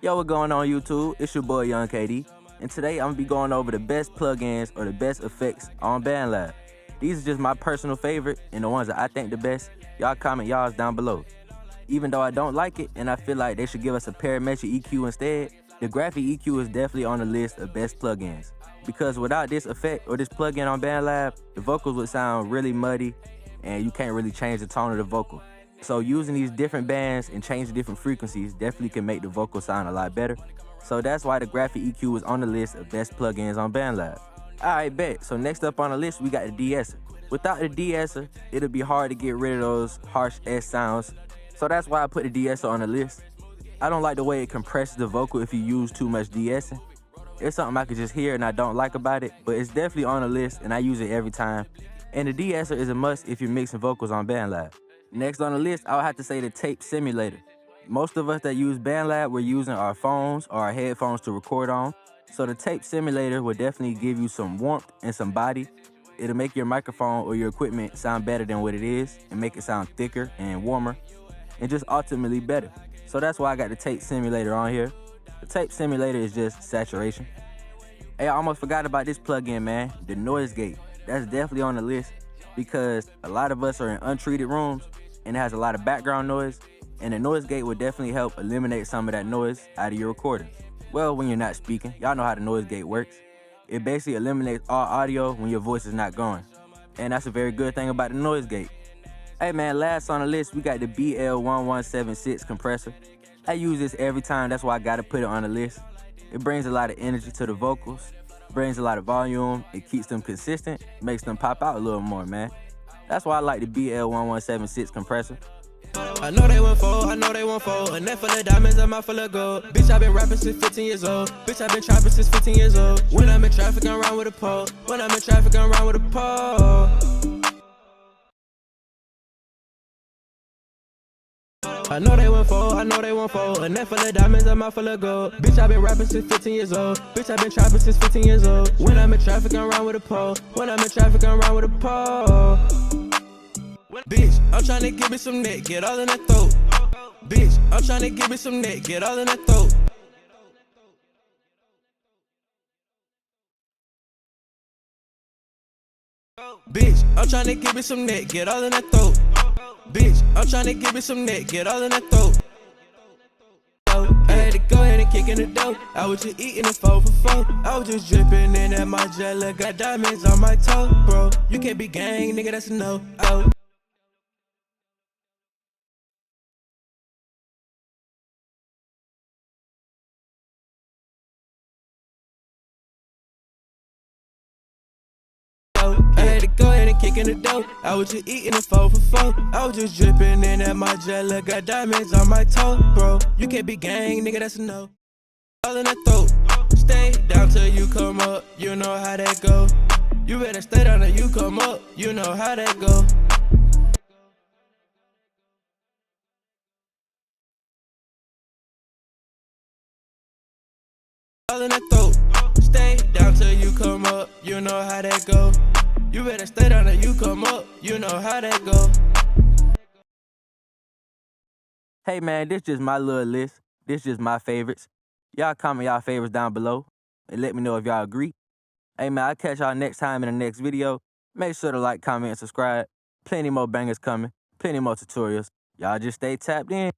Yo, what going on YouTube? It's your boy Young KD, and today I'm gonna be going over the best plugins or the best effects on Bandlab. These are just my personal favorite and the ones that I think the best. Y'all comment y'all's down below. Even though I don't like it and I feel like they should give us a parametric EQ instead, the graphic EQ is definitely on the list of best plugins. Because without this effect or this plugin on Bandlab, the vocals would sound really muddy and you can't really change the tone of the vocal. So using these different bands and changing different frequencies definitely can make the vocal sound a lot better. So that's why the graphic EQ is on the list of best plugins on Bandlab. Alright, bet. So next up on the list, we got the de-esser. Without the de-esser, it'll be hard to get rid of those harsh S sounds. So that's why I put the de-esser on the list. I don't like the way it compresses the vocal if you use too much de-essing. It's something I could just hear and I don't like about it, but it's definitely on the list and I use it every time. And the de-esser is a must if you're mixing vocals on Bandlab. Next on the list, I would have to say the tape simulator. Most of us that use Bandlab, we're using our phones or our headphones to record on. So the tape simulator will definitely give you some warmth and some body. It'll make your microphone or your equipment sound better than what it is and make it sound thicker and warmer and just ultimately better. So that's why I got the tape simulator on here. The tape simulator is just saturation. Hey, I almost forgot about this plugin, man, the noise gate. That's definitely on the list because a lot of us are in untreated rooms and it has a lot of background noise, and the noise gate would definitely help eliminate some of that noise out of your recording. Well, when you're not speaking, y'all know how the noise gate works. It basically eliminates all audio when your voice is not going, and that's a very good thing about the noise gate. Hey man, last on the list, we got the BL1176 compressor. I use this every time, that's why I gotta put it on the list. It brings a lot of energy to the vocals, brings a lot of volume, it keeps them consistent, makes them pop out a little more, man. That's why I like the BL1176 compressor. I know they want four, a neck full of diamonds, a mouth full of gold. Bitch, I've been rapping since 15 years old. Bitch, I've been trapping since 15 years old. When I'm in traffic, I'm round with a pole. When I'm in traffic, I'm round with a pole. I know they want four, a neck full of diamonds, a mouth full of gold. Bitch, I've been rapping since 15 years old. Bitch, I've been trapping since 15 years old. When I'm in traffic, I'm round with a pole. When I'm in traffic, I'm round with a pole. Bitch, I'm tryna give me some neck, get all in that throat. Bitch, I'm tryna give me some neck, get all in that throat. Bitch, I'm tryna give me some neck, get all in that throat. Bitch, I'm tryna give me some neck, get all in that throat. I had to go ahead and kick in the dough. I was just eating a 4 for 4. I was just dripping in at my jelly, got diamonds on my toe, bro. You can't be gang, nigga, that's a no. Oh. I had to go ahead and kick in the dough. I was just eating a 4 for 4. I was just dripping in at my jelly, got diamonds on my toe, bro. You can't be gang, nigga, that's a no. All in that throat. Stay down till you come up, you know how that go. You better stay down till you come up, you know how that go. All in that throat. Stay down till you come up, you know how that go. You better stay down till you come up, you know how that go. Hey man, this just my little list. This just my favorites. Y'all comment y'all favorites down below and let me know if y'all agree. Hey man, I'll catch y'all next time in the next video. Make sure to like, comment, and subscribe. Plenty more bangers coming. Plenty more tutorials. Y'all just stay tapped in.